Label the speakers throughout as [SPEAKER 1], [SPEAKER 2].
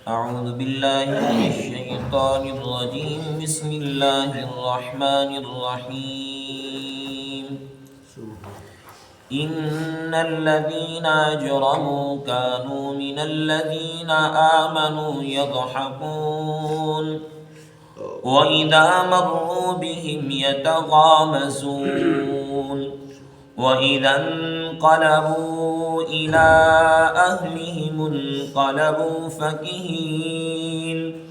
[SPEAKER 1] أعوذ بالله من الشيطان الرجيم. بسم الله الرحمن الرحيم. إن الذين أجرموا كانوا من الذين آمنوا يضحكون وإذا مروا بهم يتغامزون وإذا انقلبوا إلى أهلهم انقلبوا فكهين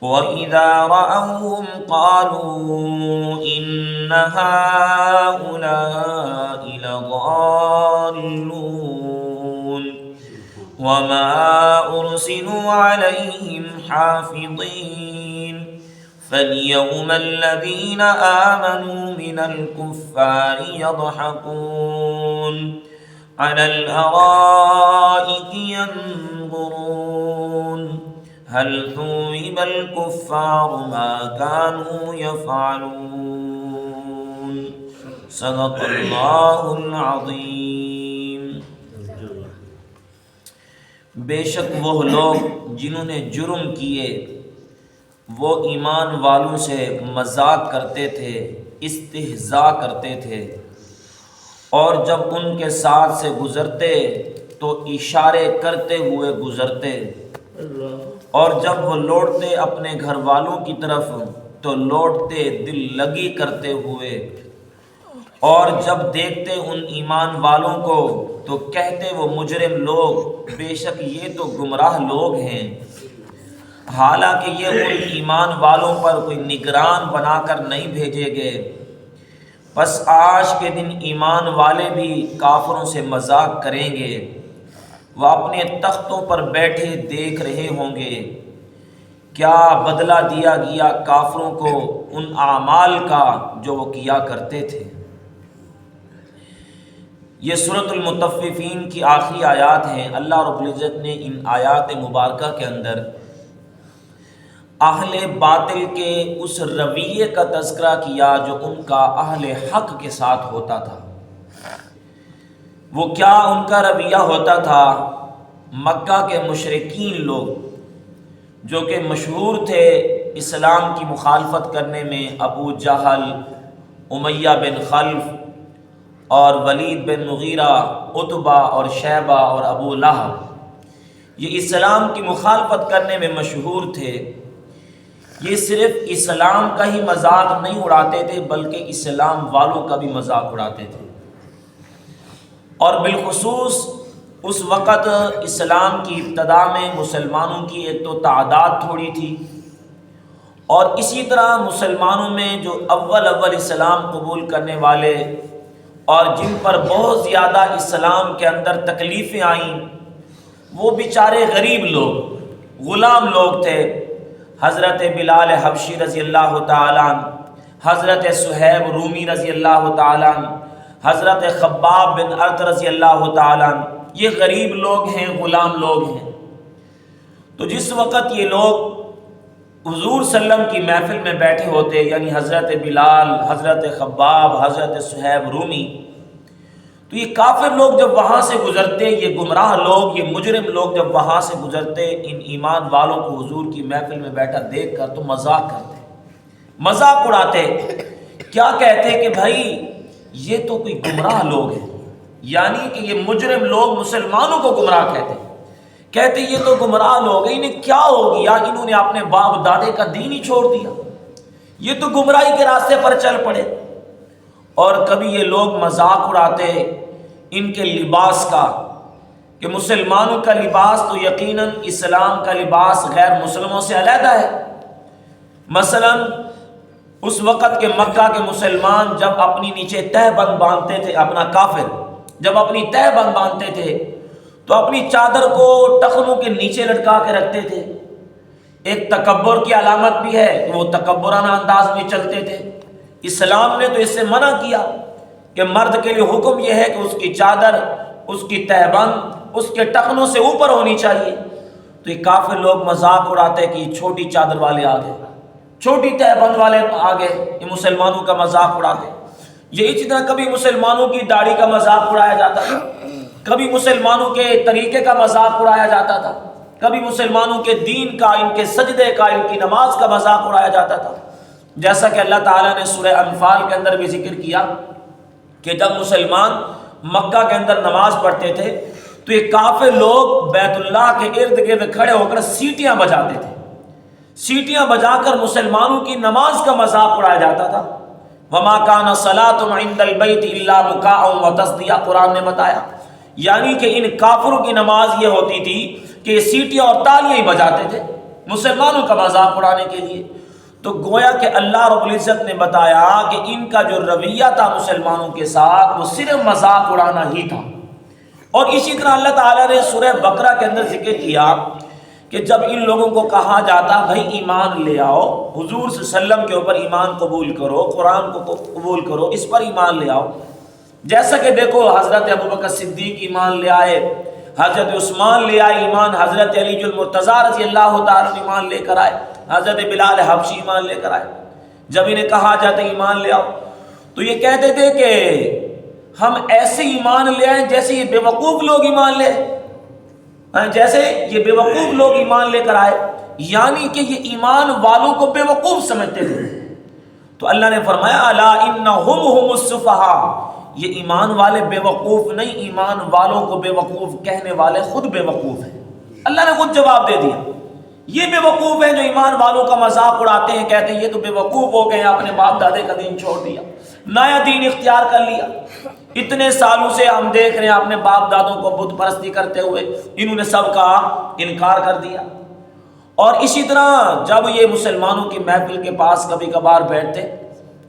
[SPEAKER 1] وإذا رأوهم قالوا إن هؤلاء لضالون وما أرسلوا عليهم حافظين فاليوم الذين آمنوا من الكفار يضحكون على الأرائك ينظرون هل ثوب الكفار ما كانوا يفعلون. صدق اللہ العظیم. بے شک وہ لوگ جنہوں نے جرم کیے وہ ایمان والوں سے مذاق کرتے تھے، استہزاء کرتے تھے، اور جب ان کے ساتھ سے گزرتے تو اشارے کرتے ہوئے گزرتے، اور جب وہ لوٹتے اپنے گھر والوں کی طرف تو لوٹتے دل لگی کرتے ہوئے، اور جب دیکھتے ان ایمان والوں کو تو کہتے وہ مجرم لوگ بے شک یہ تو گمراہ لوگ ہیں، حالانکہ یہ ان ایمان والوں پر کوئی نگران بنا کر نہیں بھیجے گئے. پس آج کے دن ایمان والے بھی کافروں سے مذاق کریں گے، وہ اپنے تختوں پر بیٹھے دیکھ رہے ہوں گے کیا بدلہ دیا گیا کافروں کو ان اعمال کا جو وہ کیا کرتے تھے. یہ سورۃ المطففین کی آخری آیات ہیں. اللہ رب العزت نے ان آیات مبارکہ کے اندر اہل باطل کے اس رویے کا تذکرہ کیا جو ان کا اہل حق کے ساتھ ہوتا تھا. وہ کیا ان کا رویہ ہوتا تھا؟ مکہ کے مشرکین لوگ جو کہ مشہور تھے اسلام کی مخالفت کرنے میں، ابو جہل، امیہ بن خلف اور ولید بن مغیرہ، عتبہ اور شیبہ اور ابو لہب، یہ اسلام کی مخالفت کرنے میں مشہور تھے. یہ صرف اسلام کا ہی مذاق نہیں اڑاتے تھے بلکہ اسلام والوں کا بھی مذاق اڑاتے تھے، اور بالخصوص اس وقت اسلام کی ابتدا میں مسلمانوں کی ایک تو تعداد تھوڑی تھی، اور اسی طرح مسلمانوں میں جو اول اسلام قبول کرنے والے اور جن پر بہت زیادہ اسلام کے اندر تکلیفیں آئیں وہ بیچارے غریب لوگ، غلام لوگ تھے. حضرت بلال حبشی رضی اللہ تعالیٰ عنہ، حضرت صہیب رومی رضی اللہ تعالیٰ عنہ، حضرت خباب بن ارت رضی اللہ تعالیٰ عنہ، یہ غریب لوگ ہیں، غلام لوگ ہیں. تو جس وقت یہ لوگ حضور صلی اللہ علیہ وسلم کی محفل میں بیٹھے ہوتے، یعنی حضرت بلال، حضرت خباب، حضرت صہیب رومی، تو یہ کافر لوگ جب وہاں سے گزرتے، یہ گمراہ لوگ، یہ مجرم لوگ جب وہاں سے گزرتے، ان ایمان والوں کو حضور کی محفل میں بیٹھا دیکھ کر تو مذاق کرتے، مذاق اڑاتے. کیا کہتے کہ بھائی یہ تو کوئی گمراہ لوگ ہیں، یعنی کہ یہ مجرم لوگ مسلمانوں کو گمراہ کہتے یہ تو گمراہ لوگ ہیں، انہیں کیا ہو گیا، انہوں نے اپنے باپ دادے کا دین ہی چھوڑ دیا، یہ تو گمراہی کے راستے پر چل پڑے. اور کبھی یہ لوگ مذاق اڑاتے ان کے لباس کا کہ مسلمانوں کا لباس تو یقیناً اسلام کا لباس غیر مسلموں سے علیحدہ ہے. مثلا اس وقت کے مکہ کے مسلمان جب اپنی نیچے تہ بند باندھتے تھے، اپنا کافر جب اپنی تہ بند باندھتے تھے تو اپنی چادر کو ٹخنوں کے نیچے لٹکا کے رکھتے تھے. ایک تکبر کی علامت بھی ہے کہ وہ تکبرانہ انداز میں چلتے تھے. اسلام نے تو اس سے منع کیا کہ مرد کے لیے حکم یہ ہے کہ اس کی چادر، اس کی تہبند اس کے ٹخنوں سے اوپر ہونی چاہیے. تو یہ کافر لوگ مذاق اڑاتے کہ یہ چھوٹی چادر والے آ گئے، چھوٹی تہبند والے آ گئے، یہ مسلمانوں کا مذاق اڑاتے. یہ اسی طرح کبھی مسلمانوں کی داڑھی کا مذاق اڑایا جاتا تھا، کبھی مسلمانوں کے طریقے کا مذاق اڑایا جاتا تھا. کبھی مسلمانوں کے دین کا، ان کے سجدے کا، ان کی نماز کا مذاق اڑایا جاتا تھا، جیسا کہ اللہ تعالیٰ نے سورہ انفال کے اندر بھی ذکر کیا کہ جب مسلمان مکہ کے اندر نماز پڑھتے تھے تو یہ کافر لوگ بیت اللہ کے ارد گرد کھڑے ہو کر سیٹیاں بجاتے تھے، سیٹیاں بجا کر مسلمانوں کی نماز کا مذاق اڑایا جاتا تھا۔ وما کان صلاۃ عند البیت الا مکاء وتصدیہ، قرآن نے بتایا، یعنی کہ ان کافروں کی نماز یہ ہوتی تھی کہ سیٹیاں اور تالیاں ہی بجاتے تھے مسلمانوں کا مذاق اڑانے کے لیے۔ تو گویا کہ اللہ رب العزت نے بتایا کہ ان کا جو رویہ تھا مسلمانوں کے ساتھ وہ صرف مذاق اڑانا ہی تھا۔ اور اسی طرح اللہ تعالیٰ نے سورہ بقرہ کے اندر ذکر کیا کہ جب ان لوگوں کو کہا جاتا بھائی ایمان لے آؤ، حضور صلی اللہ علیہ وسلم کے اوپر ایمان قبول کرو، قرآن کو قبول کرو، اس پر ایمان لے آؤ، جیسا کہ دیکھو حضرت ابوبکر صدیق ایمان لے آئے، حضرت عثمان لے آئے ایمان، حضرت علی المرتضیٰ رضی اللہ تعالیٰ ایمان لے کر آئے، حضرت بلال حبشی ایمان لے کر آئے۔ جب انہیں کہا جاتا ایمان لے آؤ تو یہ کہتے تھے کہ ہم ایسے ایمان لے آئیں جیسے یہ بیوقوف لوگ ایمان لے، جیسے یہ بیوقوف لوگ ایمان لے کر آئے، یعنی کہ یہ ایمان والوں کو بیوقوف سمجھتے تھے۔ تو اللہ نے فرمایا الا انہم هم السفہاء، یہ ایمان والے بیوقوف نہیں، ایمان والوں کو بیوقوف کہنے والے خود بیوقوف ہیں۔ اللہ نے خود جواب دے دیا، یہ بیوقوف ہیں جو ایمان والوں کا مذاق اڑاتے ہیں، کہتے ہیں یہ تو بیوقوف ہو گئے ہیں، اپنے باپ دادے کا دین چھوڑ دیا، نیا دین اختیار کر لیا، اتنے سالوں سے ہم دیکھ رہے ہیں اپنے باپ دادوں کو بت پرستی کرتے ہوئے، انہوں نے سب کا انکار کر دیا۔ اور اسی طرح جب یہ مسلمانوں کی محفل کے پاس کبھی کبھار بیٹھتے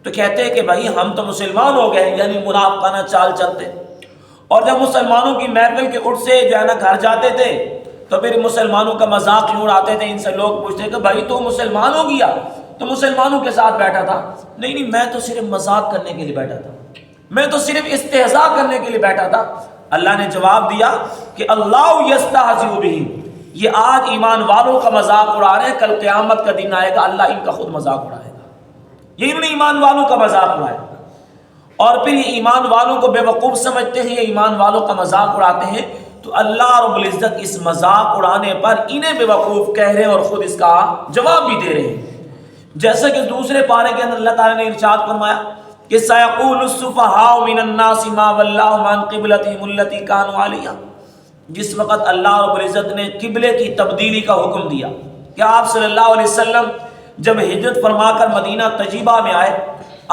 [SPEAKER 1] تو کہتے ہیں کہ بھائی ہم تو مسلمان ہو گئے، یعنی منافقانہ چال چلتے، اور جب مسلمانوں کی محفل کے اٹھ سے جو ہے نا گھر جاتے تھے تو پھر مسلمانوں کا مذاق کیوں اڑاتے تھے، ان سے لوگ پوچھتے کہ بھائی تو مسلمان ہو گیا، تو مسلمانوں کے ساتھ بیٹھا تھا، نہیں میں تو صرف مذاق کرنے کے لیے بیٹھا تھا، میں تو صرف استہزاء کرنے کے لیے بیٹھا تھا۔ اللہ نے جواب دیا کہ اللہ یستہزئ بہم، یہ آج ایمان والوں کا مذاق اڑا رہے ہیں، کل قیامت کا دن آئے گا اللہ ان کا خود مذاق اڑائے گا۔ یہ انہوں نے ایمان والوں کا مذاق اڑایا، اور پھر یہ ایمان والوں کو بے وقوف سمجھتے ہیں، یہ ایمان والوں کا مذاق اڑاتے ہیں، تو اللہ رب العزت اس مذاق اڑانے پر انہیں بے وقوف کہہ رہے ہیں اور خود اس کا جواب بھی دے رہے ہیں۔ جیسا کہ دوسرے پارے کے اندر اللہ تعالیٰ نے ارشاد فرمایا کہ سَيَقُولُ السُّفَهَاءُ مِنَ النَّاسِ مَا وَلَّاهُمْ عَنْ قِبْلَتِهِمُ الَّتِي كَانُوا عَلَيْهَا، جس وقت اللہ رب العزت نے قبلے کی تبدیلی کا حکم دیا کہ آپ صلی اللہ علیہ وسلم جب ہجرت فرما کر مدینہ طیبہ میں آئے،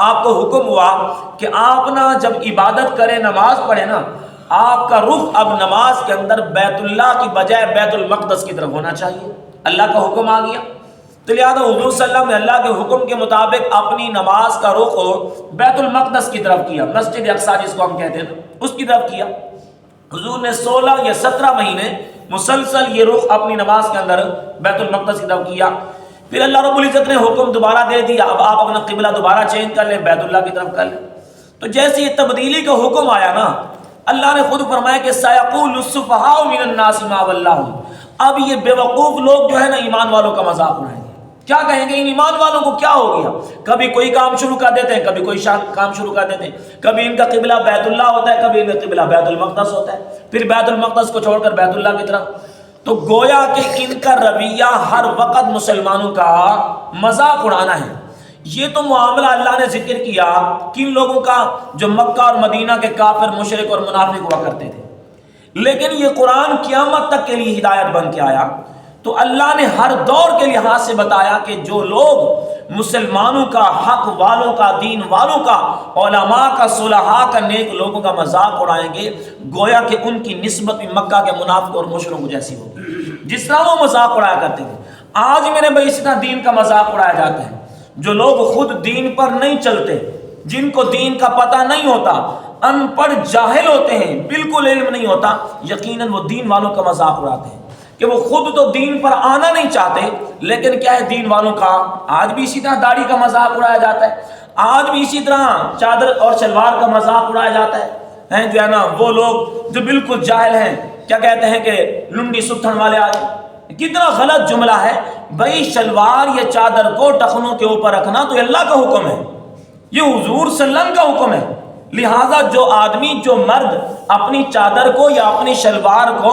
[SPEAKER 1] آپ کو حکم ہوا کہ آپ نا جب عبادت کریں، نماز پڑھیں نا، آپ کا رخ اب نماز کے اندر بیت اللہ کی بجائے بیت المقدس کی طرف ہونا چاہیے۔ اللہ کا حکم آ گیا، تو لہٰذا حضور صلی اللہ علیہ وسلم نے اللہ کے حکم کے مطابق اپنی نماز کا رخ بیت المقدس کی طرف کیا، مسجد اقصیٰ جس کو ہم کہتے ہیں اس کی طرف کیا۔ حضور نے 16 یا 17 مہینے مسلسل یہ رخ اپنی نماز کے اندر بیت المقدس کی طرف کیا۔ پھر اللہ رب العزت نے حکم دوبارہ دے دیا، اب آپ اپنا قبلہ دوبارہ چینج کر لیں، بیت اللہ کی طرف کر لیں۔ تو جیسے یہ تبدیلی کا حکم آیا نا، اللہ نے خود فرمایا کہ سَيَقُولُ السُّفَهَاءُ مِنَ النَّاسِ مَا وَلَّاهُمْ، اب یہ بے وقوف لوگ جو ہے نا ایمان والوں کا مذاق اڑائیں گے، کیا کہیں گے ان ایمان والوں کو کیا ہو گیا، کبھی کوئی کام شروع کر دیتے ہیں، کبھی کوئی کام شروع کر دیتے ہیں، کبھی ان کا قبلہ بیت اللہ ہوتا ہے، کبھی ان کا قبلہ بیت المقدس ہوتا ہے، پھر بیت المقدس کو چھوڑ کر بیت اللہ کی طرف۔ تو گویا کہ ان کا رویہ ہر وقت مسلمانوں کا مذاق اڑانا ہے۔ یہ تو معاملہ اللہ نے ذکر کیا کن لوگوں کا، جو مکہ اور مدینہ کے کافر، مشرک اور منافق ہوا کرتے تھے، لیکن یہ قرآن قیامت تک کے لیے ہدایت بن کے آیا۔ تو اللہ نے ہر دور کے لحاظ سے بتایا کہ جو لوگ مسلمانوں کا، حق والوں کا، دین والوں کا، علماء کا، صلحاء کا، نیک لوگوں کا مذاق اڑائیں گے، گویا کہ ان کی نسبت بھی مکہ کے منافق اور مشرکوں جیسی ہوگی، جس طرح وہ مذاق اڑایا کرتے تھے۔ آج میرے بھائی اس طرح دین کا مذاق اڑایا جاتا ہے۔ جو لوگ خود دین پر نہیں چلتے، جن کو دین کا پتہ نہیں ہوتا، ان پڑھ جاہل ہوتے ہیں، بالکل علم نہیں ہوتا، یقیناً وہ دین والوں کا مذاق اڑاتے ہیں کہ وہ خود تو دین پر آنا نہیں چاہتے، لیکن کیا ہے دین والوں کا۔ آج بھی اسی طرح داڑھی کا مذاق اڑایا جاتا ہے، آج بھی اسی طرح چادر اور شلوار کا مذاق اڑایا جاتا ہے، جو ہے نا وہ لوگ جو بالکل جاہل ہیں، کیا کہتے ہیں کہ لنڈی ستھن والے آدمی۔ کتنا غلط جملہ ہے بھائی، شلوار یا چادر کو ٹخنوں کے اوپر رکھنا تو اللہ کا حکم ہے، یہ حضور صلی اللہ علیہ وسلم کا حکم ہے۔ لہٰذا جو آدمی، جو مرد اپنی چادر کو یا اپنی شلوار کو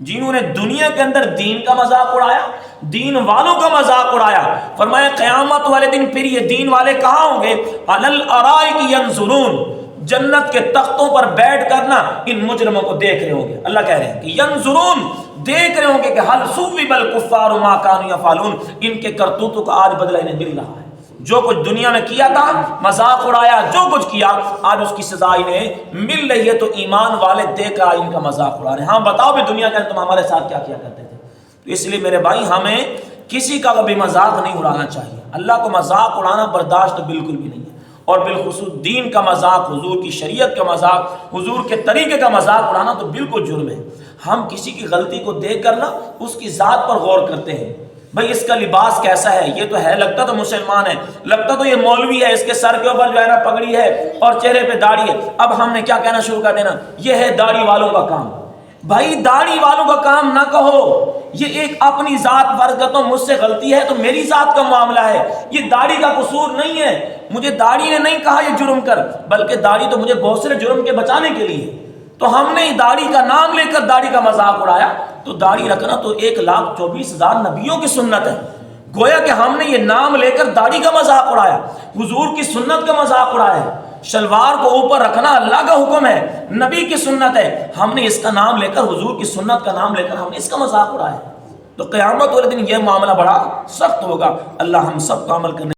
[SPEAKER 1] جنہوں نے دنیا کے اندر دین کا مذاق اڑایا، دین والوں کا مذاق اڑایا، فرمایا قیامت والے دن پھر یہ دین والے کہاں ہوں گے؟ علی الارائک ینظرون، جنت کے تختوں پر بیٹھ کر نا ان مجرموں کو دیکھ رہے ہوں گے۔ اللہ کہہ رہے ہیں کہ ینظرون، دیکھ رہے ہوں گے کہ حل ثوب الکفار ما کانوا یفعلون، ان کے کرتوتوں کا آج بدلہ انہیں مل رہا ہے۔ جو کچھ دنیا میں کیا تھا، مذاق اڑایا، جو کچھ کیا، آج اس کی سزا انہیں مل رہی ہے۔ تو ایمان والے دیکھ کر ان کا مذاق اڑا رہے ہیں۔ ہاں بتاؤ بھی دنیا کے اندر تم ہمارے ساتھ کیا کیا کرتے تھے۔ تو اس لیے میرے بھائی ہمیں کسی کا کبھی مذاق نہیں اڑانا چاہیے۔ اللہ کو مذاق اڑانا برداشت بالکل بھی نہیں ہے، اور بالخصوص دین کا مذاق، حضور کی شریعت کا مذاق، حضور کے طریقے کا مذاق اڑانا تو بالکل جرم ہے۔ ہم کسی کی غلطی کو دیکھ کر نا اس کی ذات پر غور کرتے ہیں، بھئی اس کا لباس کیسا ہے، یہ تو ہے لگتا تو مسلمان ہے، لگتا تو یہ مولوی ہے، اس کے سر کے اوپر جو ہے نا پگڑی ہے اور چہرے پہ داڑھی ہے، اب ہم نے کیا کہنا شروع کر دینا، یہ ہے داڑھی والوں کا کام۔ بھائی داڑھی والوں کا کام نہ کہو، یہ ایک اپنی ذات فرض کرتا ہوں، مجھ سے غلطی ہے تو میری ذات کا معاملہ ہے، یہ داڑھی کا قصور نہیں ہے۔ مجھے داڑھی نے نہیں کہا یہ جرم کر، بلکہ داڑھی تو مجھے بہت سے جرم کے بچانے کے لیے۔ تو ہم نے داڑھی کا نام لے کر داڑھی کا مذاق اڑایا، تو داڑھی رکھنا تو 1,24,000 نبیوں کی سنت ہے۔ گویا کہ ہم نے یہ نام لے کر داڑھی کا مذاق اڑایا، حضور کی سنت کا مذاق اڑایا۔ شلوار کو اوپر رکھنا اللہ کا حکم ہے، نبی کی سنت ہے، ہم نے اس کا نام لے کر، حضور کی سنت کا نام لے کر ہم نے اس کا مذاق اڑایا۔ تو قیامت والے دن یہ معاملہ بڑا سخت ہوگا۔ اللہ ہم سب کو عمل کرنے